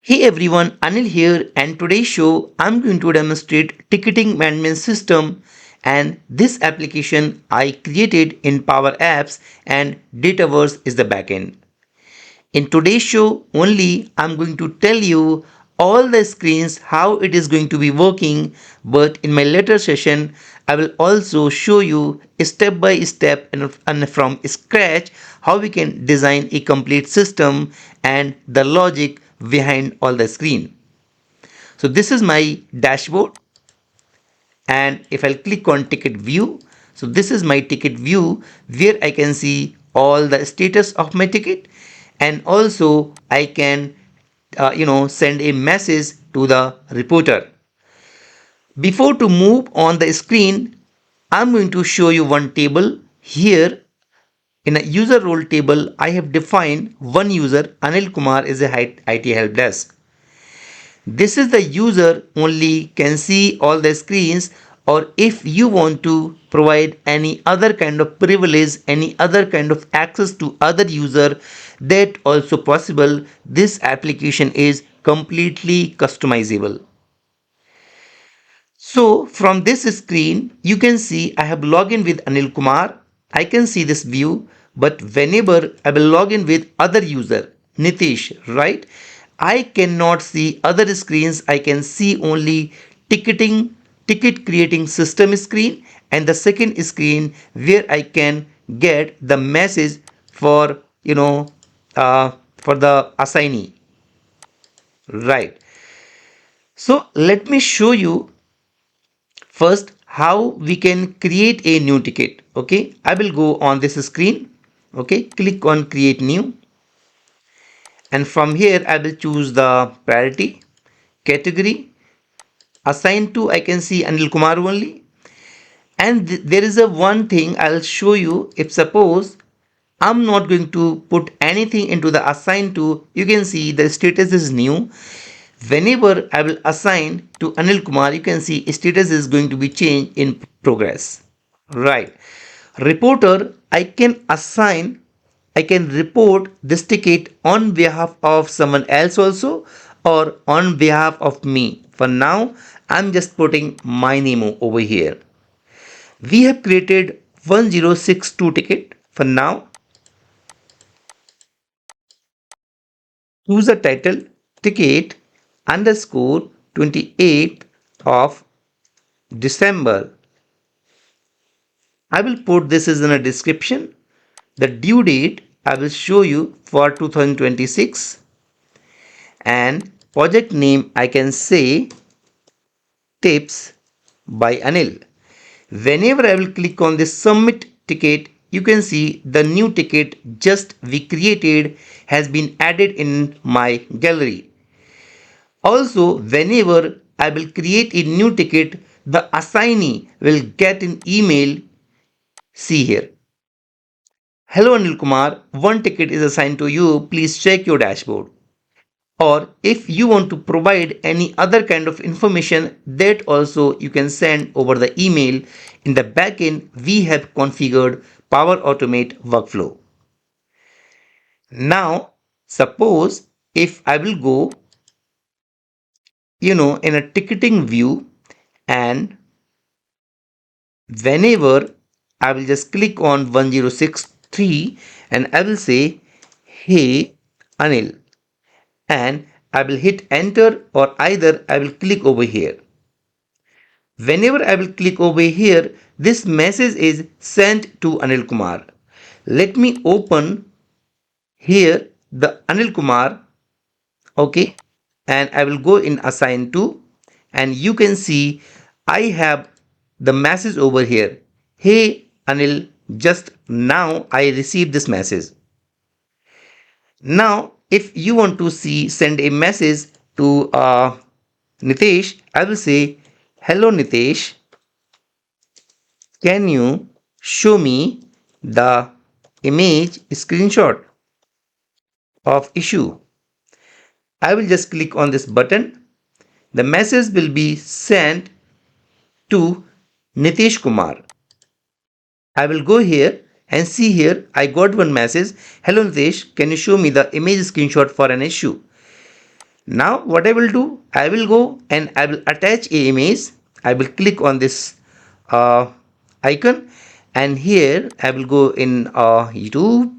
Hey everyone, Anil here, and today's show I'm going to demonstrate ticketing management system, and this application I created in Power Apps, and Dataverse is the backend. In today's show only I'm going to tell you all the screens how it is going to be working, but in my later session I will also show you step by step and from scratch how we can design a complete system and the logic behind all the screen. So this is my dashboard, and if I'll click on ticket view, so this is my ticket view where I can see all the status of my ticket, and also I can send a message to the reporter. Before to move on the screen, I'm going to show you one table here. In a user role table, I have defined one user. Anil Kumar is a IT help desk. This is the user only can see all the screens, or if you want to provide any other kind of privilege, any other kind of access to other user, that also possible. This application is completely customizable. So from this screen, you can see I have logged in with Anil Kumar. I can see this view, but whenever I will log in with other user, Nitish, right? I cannot see other screens. I can see only ticketing, ticket creating system screen, and the second screen where I can get the message for for the assignee, right? So let me show you first how we can create a new ticket. Okay, I will go on this screen. Okay, click on create new, and from here I will choose the priority category. Assigned to, I can see Anil Kumar only, and there is a one thing I'll show you. If suppose I'm not going to put anything into the assign to, you can see the status is new. Whenever I will assign to Anil Kumar, you can see status is going to be changed in progress, right? Reporter, I can assign, I can report this ticket on behalf of someone else also, or on behalf of me. For now, I'm just putting my name over here. We have created 1062 ticket. For now, choose the title ticket underscore 28th of December. I will put this as in a description. The due date I will show you for 2026, and project name I can say tips by Anil. Whenever I will click on this submit ticket, you can see the new ticket just we created has been added in my gallery. Also, whenever I will create a new ticket, the assignee will get an email. See here. Hello Anil Kumar, one ticket is assigned to you. Please check your dashboard. Or if you want to provide any other kind of information, that also you can send over the email. In the backend, we have configured Power Automate workflow. Now, suppose if I will go, in a ticketing view, and whenever I will just click on 1063 and I will say, hey Anil, and I will hit enter, or either I will click over here. Whenever I will click over here, this message is sent to Anil Kumar. Let me open here the Anil Kumar, okay, and I will go in assign to, and you can see I have the message over here. Hey Anil, just now I received this message. Now, if you want to see send a message to Nitesh, I will say, hello Nitesh, can you show me the image screenshot of issue? I will just click on this button. The message will be sent to Nitish Kumar. I will go here and see here I got one message. Hello Nitish, can you show me the image screenshot for an issue? Now what I will do, I will go and I will attach a image. I will click on this uh, icon, and here I will go in YouTube,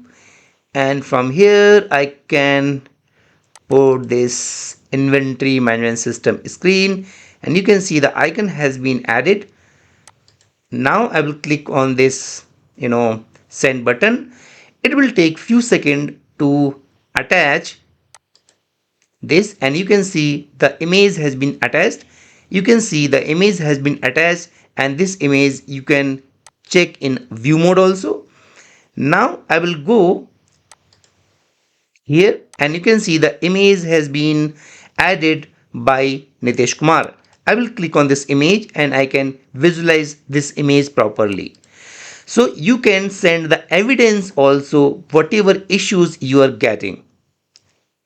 and from here I can put this inventory management system screen, and you can see the icon has been added. Now I will click on this send button. It will take few seconds to attach this, and you can see the image has been attached. You can see the image has been attached, and this image you can check in view mode also. Now I will go here, and you can see the image has been added by Nitesh Kumar. I will click on this image and I can visualize this image properly. So you can send the evidence also, whatever issues you are getting,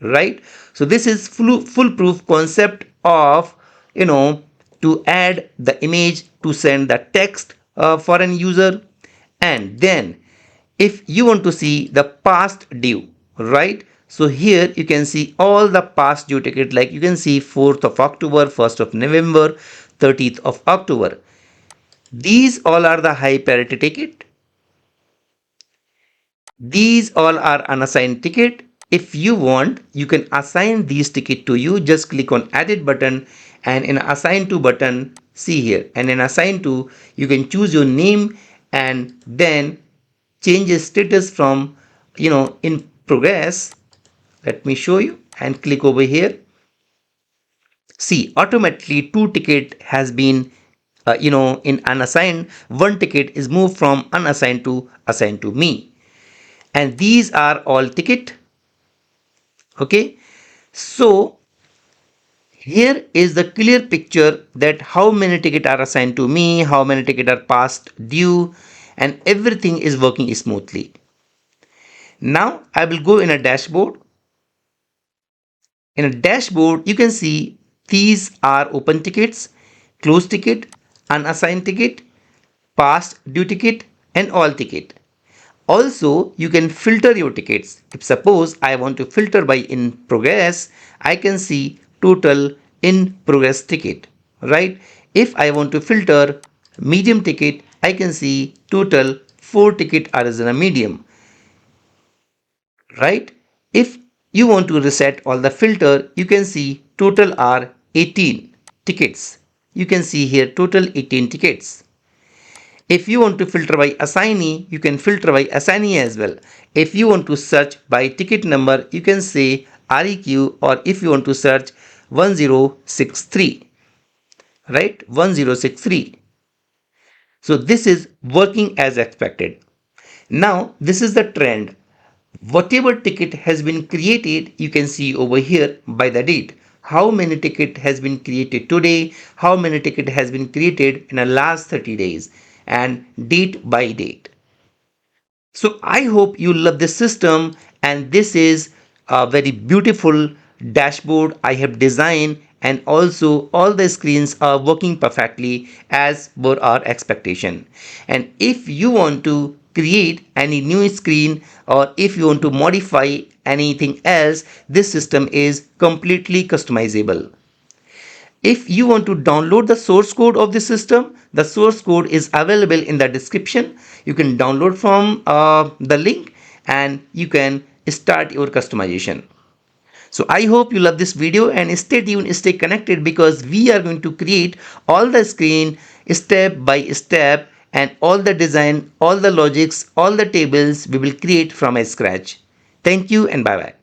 right? So this is foolproof concept of to add the image, to send the text for an user. And then if you want to see the past due, right? So here you can see all the past due ticket, like you can see 4th of October, 1st of November, 30th of October. These all are the high priority ticket. These all are unassigned ticket. If you want, you can assign these ticket to you. Just click on edit button, and in assign to button, see here, and in assign to, you can choose your name and then change the status from in progress. Let me show you, and click over here. See, automatically two ticket has been in unassigned. One ticket is moved from unassigned to assigned to me, and these are all ticket. Okay, so here is the clear picture that how many tickets are assigned to me, how many tickets are past due, and everything is working smoothly. Now I will go in a dashboard. In a dashboard, you can see these are open tickets, closed ticket, unassigned ticket, past due ticket, and all ticket. Also, you can filter your tickets. If suppose I want to filter by in progress, I can see total in progress ticket, right? If I want to filter medium ticket, I can see total 4 ticket are in a medium, right? If you want to reset all the filter, you can see total are 18 tickets. You can see here total 18 tickets. If you want to filter by assignee, you can filter by assignee as well. If you want to search by ticket number, you can say REQ, or if you want to search 1063, right? 1063. So this is working as expected. Now this is the trend. Whatever ticket has been created, you can see over here by the date. How many ticket has been created today, how many ticket has been created in the last 30 days, and date by date. So I hope you love this system, and this is a very beautiful dashboard I have designed, and also all the screens are working perfectly as per our expectation. And if you want to create any new screen, or if you want to modify anything else, this system is completely customizable. If you want to download the source code of the system, the source code is available in the description. You can download from the link, and you can start your customization. So I hope you love this video, and stay tuned, stay connected, because we are going to create all the screen step by step, and all the design, all the logics, all the tables we will create from scratch. Thank you and bye bye.